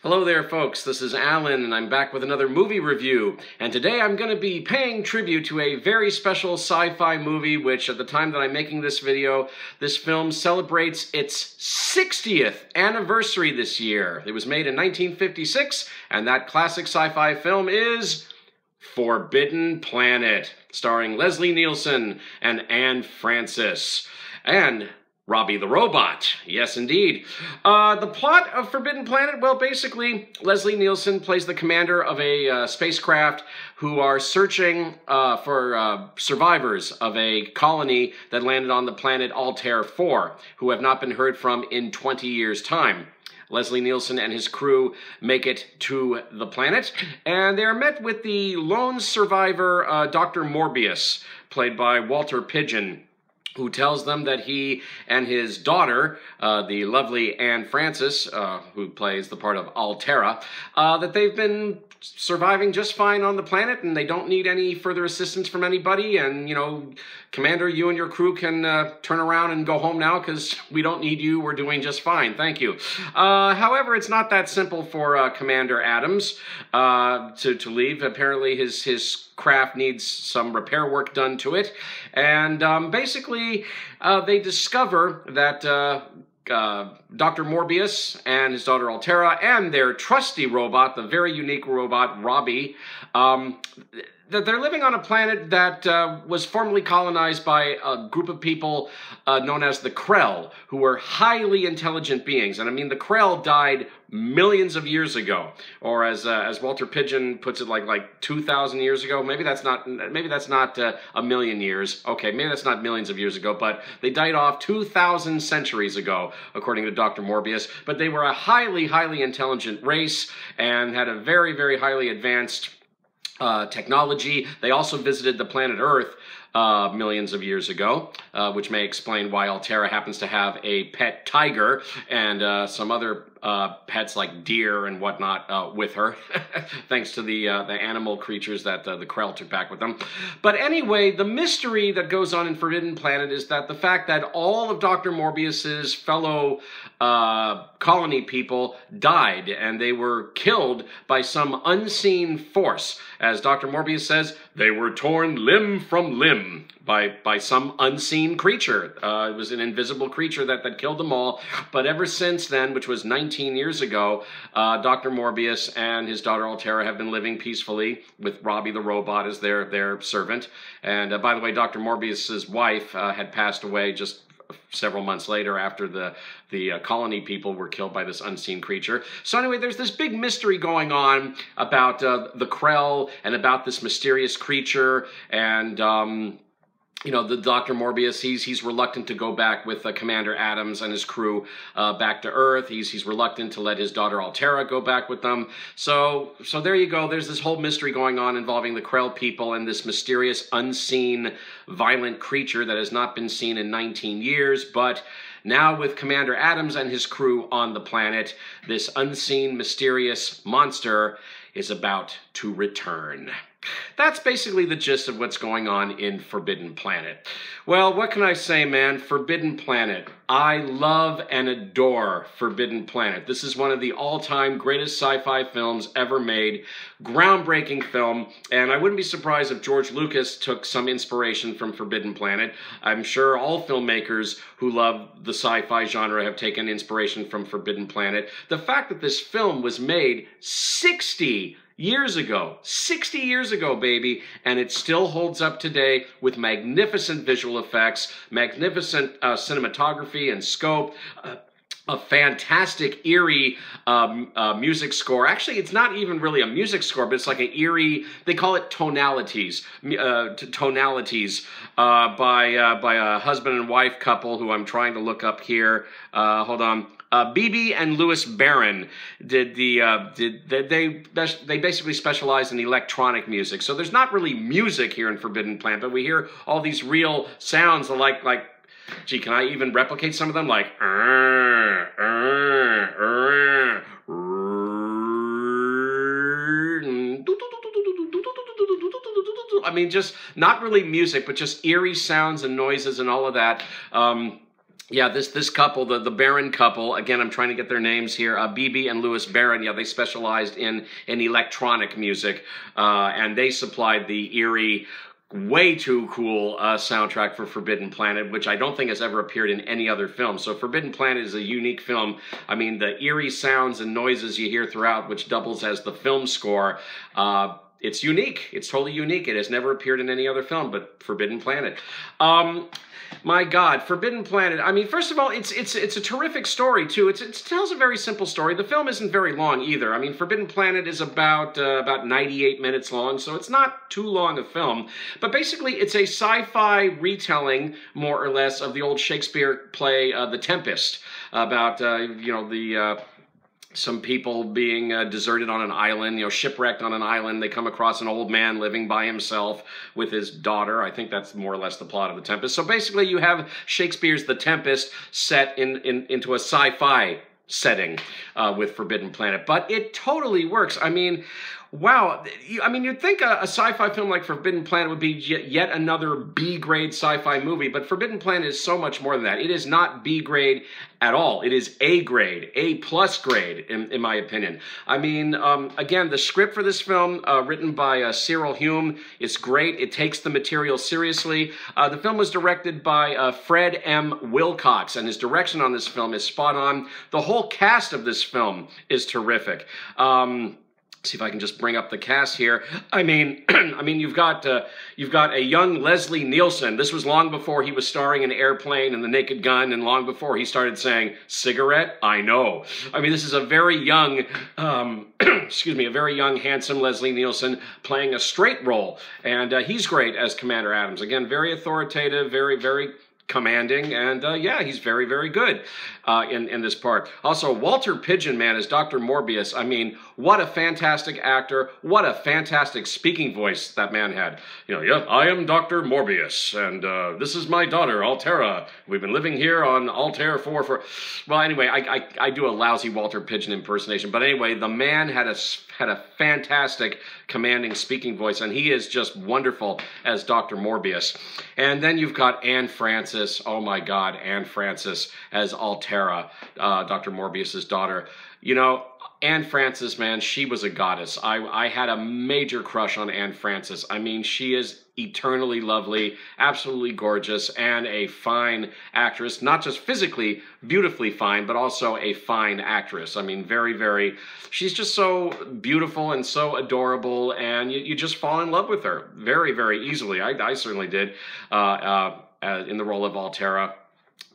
Hello there, folks. This is Alan, and I'm back with another movie review. And today I'm going to be paying tribute to a very special sci-fi movie, which at the time that I'm making this video, this film celebrates its 60th anniversary this year. It was made in 1956, and that classic sci-fi film is Forbidden Planet, starring Leslie Nielsen and Anne Francis. And Robby the Robot. Yes, indeed. The plot of Forbidden Planet, well, basically, Leslie Nielsen plays the commander of a spacecraft who are searching for survivors of a colony that landed on the planet Altair 4, who have not been heard from in 20 years' time. Leslie Nielsen and his crew make it to the planet, and they are met with the lone survivor, Dr. Morbius, played by Walter Pidgeon, who tells them that he and his daughter, the lovely Anne Francis, who plays the part of Altera, that they've been surviving just fine on the planet and they don't need any further assistance from anybody, and, you know, Commander, you and your crew can turn around and go home now because we don't need you, we're doing just fine, thank you. However, it's not that simple for Commander Adams to leave. Apparently his craft needs some repair work done to it, and basically they discover that Dr. Morbius and his daughter Altera and their trusty robot, the very unique robot Robby, that they're living on a planet that was formerly colonized by a group of people known as the Krell, who were highly intelligent beings. And I mean, the Krell died millions of years ago, or as Walter Pidgeon puts it, like 2,000 years ago. Maybe that's not a million years. Okay, maybe that's not millions of years ago, but they died off 2,000 centuries ago, according to Dr. Morbius. But they were a highly, highly intelligent race and had a very, very highly advanced technology. They also visited the planet Earth millions of years ago, which may explain why Altera happens to have a pet tiger and some other pets like deer and whatnot with her, thanks to the animal creatures that the Krell took back with them. But anyway, the mystery that goes on in Forbidden Planet is that the fact that all of Dr. Morbius's fellow colony people died, and they were killed by some unseen force. As Dr. Morbius says, they were torn limb from limb by some unseen creature. It was an invisible creature that killed them all. But ever since then, which was 19 years ago, Dr. Morbius and his daughter Altera have been living peacefully with Robby the Robot as their servant. And by the way, Dr. Morbius's wife had passed away just several months later after the colony people were killed by this unseen creature. So anyway, there's this big mystery going on about the Krell and about this mysterious creature, and you know, the Dr. Morbius, he's reluctant to go back with Commander Adams and his crew back to Earth. He's reluctant to let his daughter Altera go back with them. So there you go. There's this whole mystery going on involving the Krell people and this mysterious, unseen, violent creature that has not been seen in 19 years. But now with Commander Adams and his crew on the planet, this unseen, mysterious monster is about to return. That's basically the gist of what's going on in Forbidden Planet. Well, what can I say, man? Forbidden Planet. I love and adore Forbidden Planet. This is one of the all-time greatest sci-fi films ever made. Groundbreaking film, and I wouldn't be surprised if George Lucas took some inspiration from Forbidden Planet. I'm sure all filmmakers who love the sci-fi genre have taken inspiration from Forbidden Planet. The fact that this film was made 60 years ago, baby, and it still holds up today with magnificent visual effects, magnificent cinematography and scope, a fantastic, eerie music score. Actually, it's not even really a music score, but it's like an eerie, they call it tonalities, by a husband and wife couple who I'm trying to look up here. Hold on. Bibi and Louis Barron they basically specialize in electronic music. So there's not really music here in Forbidden Planet, but we hear all these real sounds like gee, can I even replicate some of them? Like I mean, just not really music, but just eerie sounds and noises and all of that. yeah, this couple, the Barron couple, again, I'm trying to get their names here, Bibi and Louis Barron, yeah, they specialized in electronic music, and they supplied the eerie, way too cool soundtrack for Forbidden Planet, which I don't think has ever appeared in any other film. So Forbidden Planet is a unique film. I mean, the eerie sounds and noises you hear throughout, which doubles as the film score, it's unique. It's totally unique. It has never appeared in any other film but Forbidden Planet. My God, Forbidden Planet. I mean, first of all, it's a terrific story too. It tells a very simple story. The film isn't very long either. I mean, Forbidden Planet is about 98 minutes long, so it's not too long a film. But basically, it's a sci-fi retelling, more or less, of the old Shakespeare play The Tempest, about some people being deserted on an island, shipwrecked on an island. They come across an old man living by himself with his daughter. I think that's more or less the plot of The Tempest. So basically you have Shakespeare's The Tempest set into a sci-fi setting with Forbidden Planet. But it totally works. I mean, wow. I mean, you'd think a sci-fi film like Forbidden Planet would be yet another B-grade sci-fi movie, but Forbidden Planet is so much more than that. It is not B-grade at all. It is A-grade, A-plus grade, in my opinion. I mean, again, the script for this film, written by Cyril Hume, is great. It takes the material seriously. The film was directed by Fred M. Wilcox, and his direction on this film is spot on. The whole cast of this film is terrific. See if I can just bring up the cast here. I mean, you've got a young Leslie Nielsen. This was long before he was starring in Airplane and The Naked Gun, and long before he started saying "cigarette." I know. I mean, this is a very young, excuse me, a very young, handsome Leslie Nielsen playing a straight role, and he's great as Commander Adams. Again, very authoritative, very commanding, and yeah, he's very, very good in this part. Also, Walter Pidgeon, man, as Dr. Morbius. I mean, what a fantastic actor, what a fantastic speaking voice that man had. Yeah, I am Dr. Morbius, and this is my daughter, Altera. We've been living here on Altair 4 for... Well, anyway, I do a lousy Walter Pidgeon impersonation, but anyway, the man had a fantastic, commanding speaking voice, and he is just wonderful as Dr. Morbius. And then you've got Anne Francis. Oh my God, Anne Francis as Altera, Dr. Morbius's daughter. Anne Francis, man, she was a goddess. I had a major crush on Anne Francis. I mean, she is eternally lovely, absolutely gorgeous, and a fine actress. Not just physically beautifully fine, but also a fine actress. I mean, she's just so beautiful and so adorable, and you just fall in love with her very, very easily. I certainly did in the role of Altera.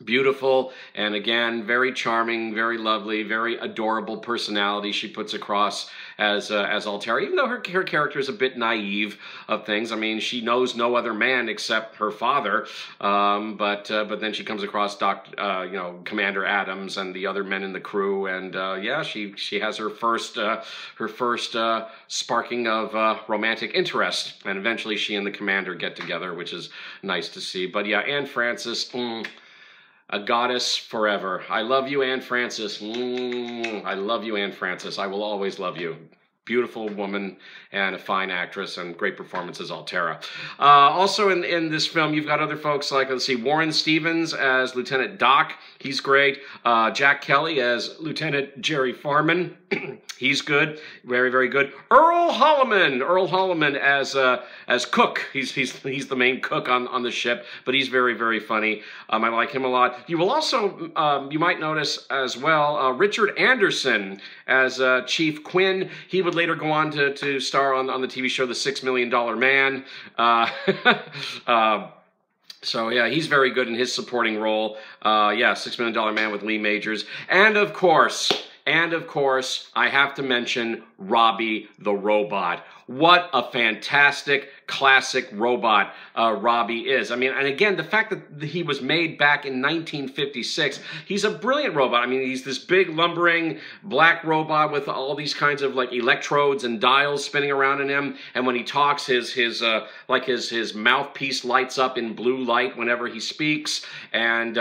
Beautiful, and again, very charming, very lovely, very adorable personality she puts across as Altera, even though her character is a bit naive of things. I mean, she knows no other man except her father, but then she comes across Commander Adams and the other men in the crew, and yeah, she has her first sparking of romantic interest, and eventually she and the commander get together, which is nice to see. But yeah, Anne Francis, a goddess forever. I love you, Anne Francis. I love you, Anne Francis. I will always love you. Beautiful woman and a fine actress, and great performance as Altera. Also in this film, you've got other folks like, let's see, Warren Stevens as Lieutenant Doc. He's great. Jack Kelly as Lieutenant Jerry Farman. He's good. Very, very good. Earl Holliman as Cook. He's the main cook on the ship, but he's very, very funny. I like him a lot. You will also, you might notice as well, Richard Anderson as Chief Quinn. He would later go on to star on the TV show The $6 Million Man. So yeah, he's very good in his supporting role. Yeah, $6 Million Man with Lee Majors. And of course, I have to mention Robby the Robot. What a fantastic classic robot Robby is. I mean, and again, the fact that he was made back in 1956, he's a brilliant robot. I mean, he's this big lumbering black robot with all these kinds of like electrodes and dials spinning around in him. And when he talks, his mouthpiece lights up in blue light whenever he speaks. And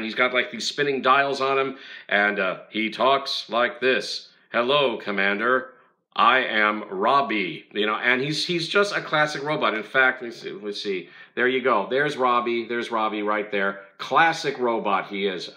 he's got like these spinning dials on him. And he talks like this. "Hello, Commander. I am Robby," and he's just a classic robot. In fact, let's see. There you go. There's Robby right there. classic robot he is.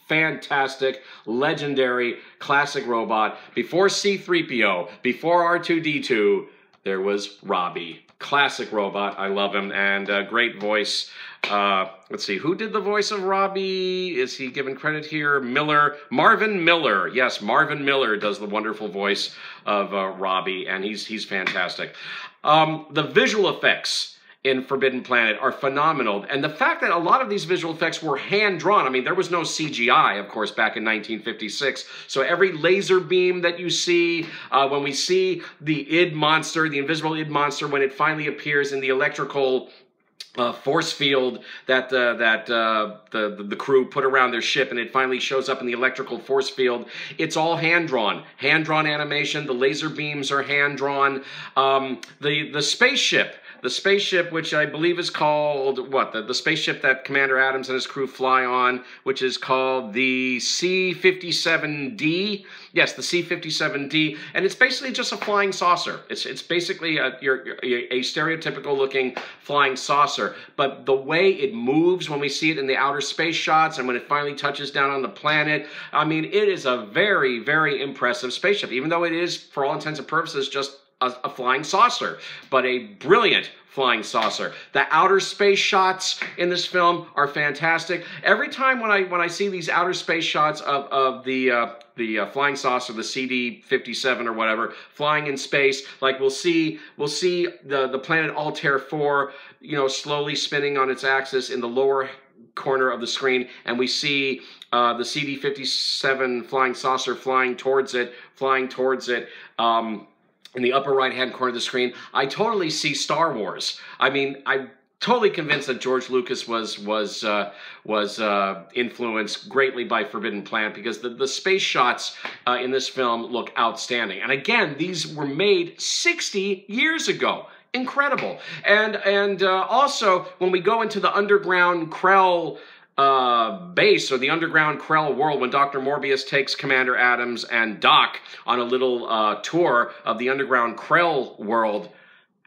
Fantastic, legendary, classic robot. Before C-3PO, before R2-D2, there was Robby. Classic robot. I love him, and great voice. Let's see, who did the voice of Robby? Is he given credit here? Miller, Marvin Miller. Yes, Marvin Miller does the wonderful voice of Robby, and he's fantastic. The visual effects in Forbidden Planet are phenomenal. And the fact that a lot of these visual effects were hand-drawn, I mean, there was no CGI, of course, back in 1956. So every laser beam that you see, when we see the id monster, the invisible id monster, when it finally appears in the electrical force field that the crew put around their ship, and it finally shows up in the electrical force field. It's all hand-drawn. Hand-drawn animation. The laser beams are hand-drawn. The spaceship. The spaceship, which I believe is called, what? The spaceship that Commander Adams and his crew fly on, which is called the C-57D. Yes, the C-57D. And it's basically just a flying saucer. It's basically a stereotypical-looking flying saucer. But the way it moves when we see it in the outer space shots and when it finally touches down on the planet, I mean, it is a very, very impressive spaceship, even though it is, for all intents and purposes, just a flying saucer, but a brilliant flying saucer. The outer space shots in this film are fantastic. Every time when I see these outer space shots of the flying saucer, the CD-57 or whatever, flying in space, like we'll see the planet Altair 4, you know, slowly spinning on its axis in the lower corner of the screen, and we see the CD-57 flying saucer flying towards it. In the upper right-hand corner of the screen, I totally see Star Wars. I mean, I'm totally convinced that George Lucas was influenced greatly by Forbidden Planet, because the space shots in this film look outstanding. And again, these were made 60 years ago. Incredible. And also, when we go into the underground Krell base, or the underground Krell world, when Dr. Morbius takes Commander Adams and Doc on a little tour of the underground Krell world,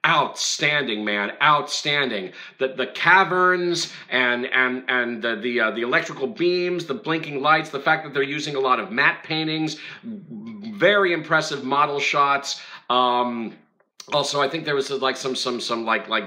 outstanding, man, outstanding. The caverns and the electrical beams, the blinking lights, the fact that they're using a lot of matte paintings, very impressive model shots. Also, I think there was like some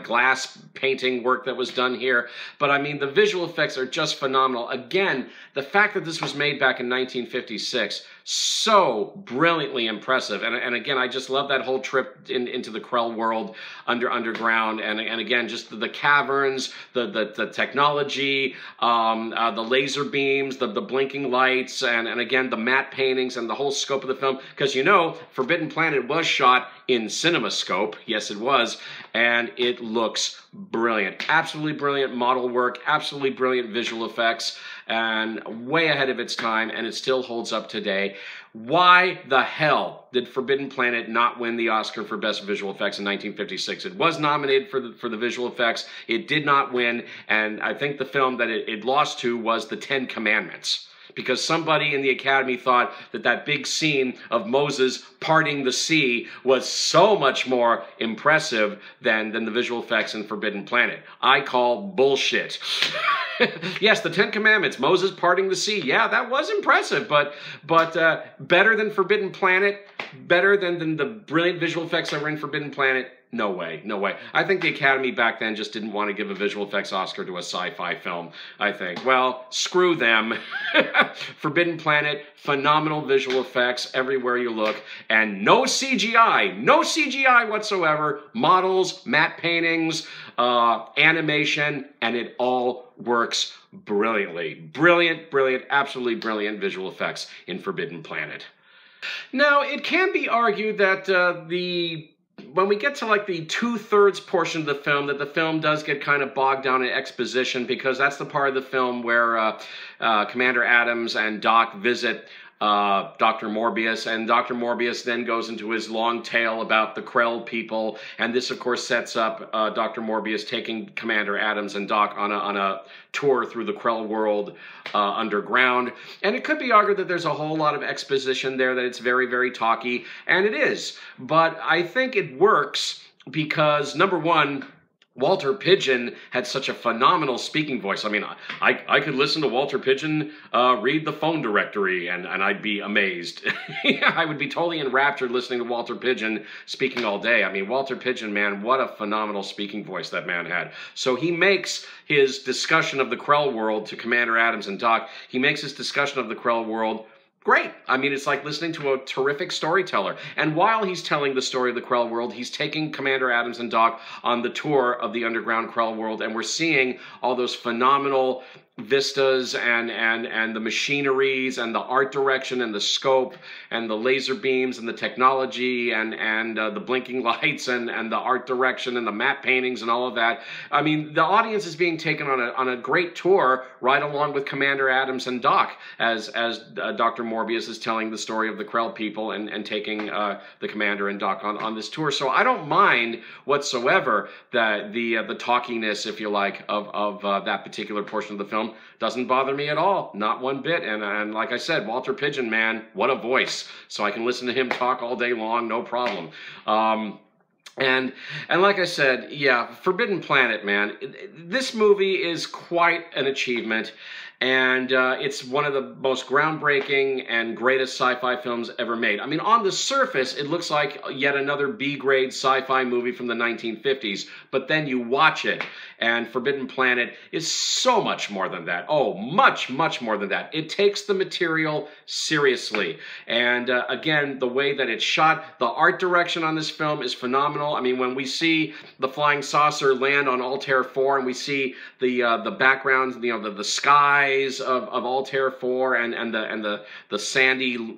glass painting work that was done here. But I mean, the visual effects are just phenomenal. Again, the fact that this was made back in 1956, so brilliantly impressive. And again, I just love that whole trip into the Krell world underground. And again, just the caverns, the technology, the laser beams, the blinking lights, and again, the matte paintings and the whole scope of the film. Because, you know, Forbidden Planet was shot in CinemaScope. Yes, it was. And it looks brilliant. Absolutely brilliant model work, absolutely brilliant visual effects, and way ahead of its time, and it still holds up today. Why the hell did Forbidden Planet not win the Oscar for Best Visual Effects in 1956? It was nominated for the visual effects. It did not win, and I think the film that it lost to was The Ten Commandments, because somebody in the Academy thought that big scene of Moses parting the sea was so much more impressive than the visual effects in Forbidden Planet. I call bullshit. Yes, the Ten Commandments, Moses parting the sea. Yeah, that was impressive, but better than Forbidden Planet, better than the brilliant visual effects that were in Forbidden Planet. No way, no way. I think the Academy back then just didn't want to give a visual effects Oscar to a sci-fi film, I think. Well, screw them. Forbidden Planet, phenomenal visual effects everywhere you look, and no CGI whatsoever. Models, matte paintings, animation, and it all works brilliantly. Brilliant, absolutely brilliant visual effects in Forbidden Planet. Now, it can be argued that when we get to like the 2/3 portion of the film, that the film does get kind of bogged down in exposition, because that's the part of the film where Commander Adams and Doc visit Dr. Morbius, and Dr. Morbius then goes into his long tale about the Krell people, and this of course sets up Dr. Morbius taking Commander Adams and Doc on a tour through the Krell world underground. And it could be argued that there's a whole lot of exposition there, that it's very, very talky, and it is. But I think it works because, number one, Walter Pidgeon had such a phenomenal speaking voice. I mean, I could listen to Walter Pidgeon read the phone directory, and I'd be amazed. I would be totally enraptured listening to Walter Pidgeon speaking all day. I mean, Walter Pidgeon, man, what a phenomenal speaking voice that man had. So he makes his discussion of the Krell world to Commander Adams and Doc, he makes his discussion of the Krell world great. I mean, it's like listening to a terrific storyteller. And while he's telling the story of the Krell world, he's taking Commander Adams and Doc on the tour of the underground Krell world, and we're seeing all those phenomenal vistas and the machineries and the art direction and the scope and the laser beams and the technology and the blinking lights and the art direction and the matte paintings and all of that. I mean, the audience is being taken on a great tour right along with Commander Adams and Doc as Dr. Morbius is telling the story of the Krell people and taking the Commander and Doc on this tour. So I don't mind whatsoever that the talkiness, if you like, of that particular portion of the film. Doesn't bother me at all, not one bit. And like I said, Walter Pidgeon, man, what a voice. So I can listen to him talk all day long, no problem. And like I said, yeah, Forbidden Planet, man, this movie is quite an achievement. And it's one of the most groundbreaking and greatest sci-fi films ever made. I mean, on the surface, it looks like yet another B-grade sci-fi movie from the 1950s. But then you watch it, and Forbidden Planet is so much more than that. Oh, much, much more than that. It takes the material seriously. And again, the way that it's shot, the art direction on this film is phenomenal. I mean, when we see the flying saucer land on Altair 4 and we see the backgrounds, you know, the sky of Altair 4 and the sandy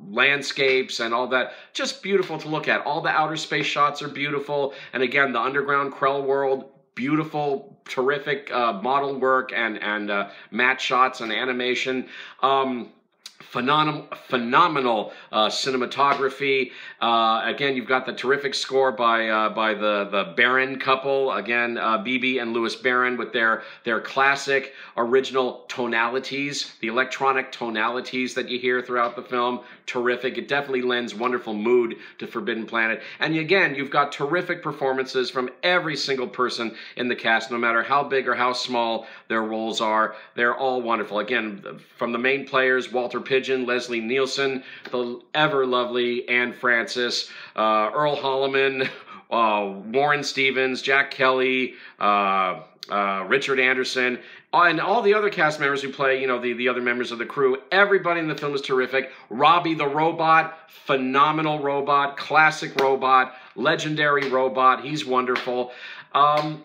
landscapes and all that, just beautiful to look at. All the outer space shots are beautiful, and again, the underground Krell world, beautiful, terrific model work and matte shots and animation. Phenomenal cinematography. Again, you've got the terrific score by the Barron couple. Again, Bibi and Louis Barron with their classic original tonalities, the electronic tonalities that you hear throughout the film. Terrific. It definitely lends wonderful mood to Forbidden Planet. And again, you've got terrific performances from every single person in the cast, no matter how big or how small their roles are. They're all wonderful. Again, from the main players, Walter Pidgeon, Leslie Nielsen, the ever-lovely Anne Francis, Earl Holliman, Warren Stevens, Jack Kelly, Richard Anderson, and all the other cast members who play, you know, the other members of the crew. Everybody in the film is terrific. Robby the Robot, phenomenal robot, classic robot, legendary robot. He's wonderful.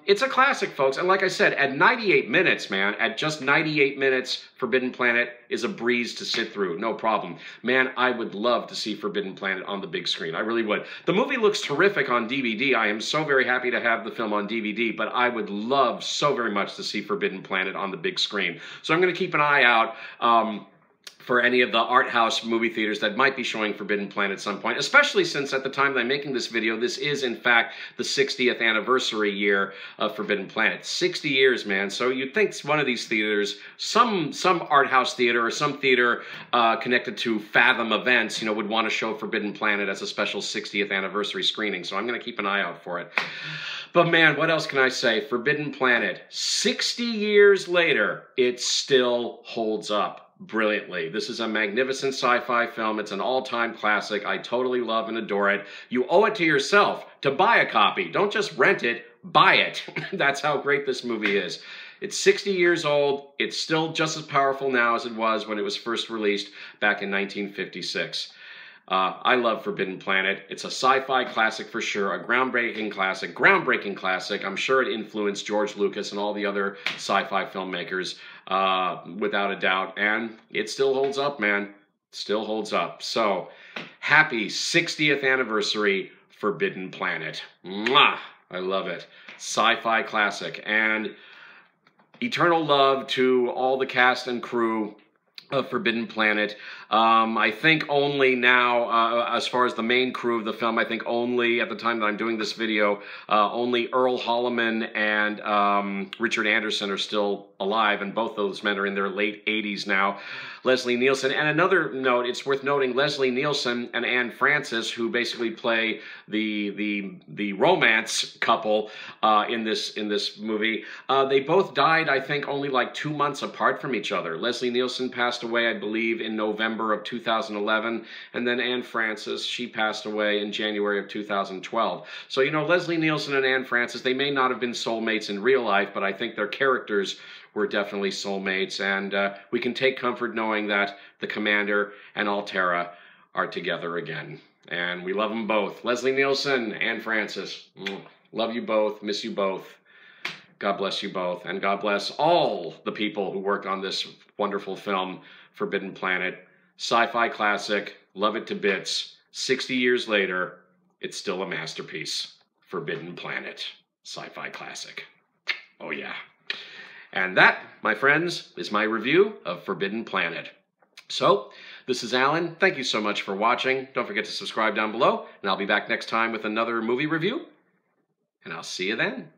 It's a classic, folks. And like I said, at 98 minutes, man, at just 98 minutes, Forbidden Planet is a breeze to sit through. No problem. Man, I would love to see Forbidden Planet on the big screen. I really would. The movie looks terrific on DVD. I am so very happy to have the film on DVD, but I would love so very much to see Forbidden Planet on the big screen. So I'm going to keep an eye out for any of the art house movie theaters that might be showing Forbidden Planet at some point, especially since at the time that I'm making this video, this is in fact the 60th anniversary year of Forbidden Planet. 60 years, man. So you'd think one of these theaters, some art house theater or some theater connected to Fathom Events, you know, would want to show Forbidden Planet as a special 60th anniversary screening. So I'm going to keep an eye out for it. But man, what else can I say? Forbidden Planet, 60 years later, it still holds up brilliantly. This is a magnificent sci-fi film. It's an all-time classic. I totally love and adore it. You owe it to yourself to buy a copy. Don't just rent it, buy it. That's how great this movie is. It's 60 years old. It's still just as powerful now as it was when it was first released back in 1956. I love Forbidden Planet. It's a sci-fi classic for sure, a groundbreaking classic. I'm sure it influenced George Lucas and all the other sci-fi filmmakers, without a doubt. And it still holds up, man. Still holds up. So, happy 60th anniversary, Forbidden Planet. Mwah! I love it. Sci-fi classic. And eternal love to all the cast and crew of Forbidden Planet. I think only now, as far as the main crew of the film, I think only at the time that I'm doing this video, only Earl Holliman and Richard Anderson are still alive, and both those men are in their late 80s now. Leslie Nielsen, and another note, it's worth noting, Leslie Nielsen and Anne Francis, who basically play the romance couple in this movie, they both died, I think, only like 2 months apart from each other. Leslie Nielsen passed away, I believe, in November of 2011, and then Anne Francis, she passed away in January of 2012. So, you know, Leslie Nielsen and Anne Francis, they may not have been soulmates in real life, but I think their characters were definitely soulmates, and we can take comfort knowing that the Commander and Altera are together again. And we love them both. Leslie Nielsen, Anne Francis, love you both, miss you both. God bless you both, and God bless all the people who worked on this wonderful film, Forbidden Planet. Sci-fi classic, love it to bits. 60 years later, it's still a masterpiece. Forbidden Planet, sci-fi classic. Oh yeah. And that, my friends, is my review of Forbidden Planet. So, this is Alan. Thank you so much for watching. Don't forget to subscribe down below, and I'll be back next time with another movie review. And I'll see you then.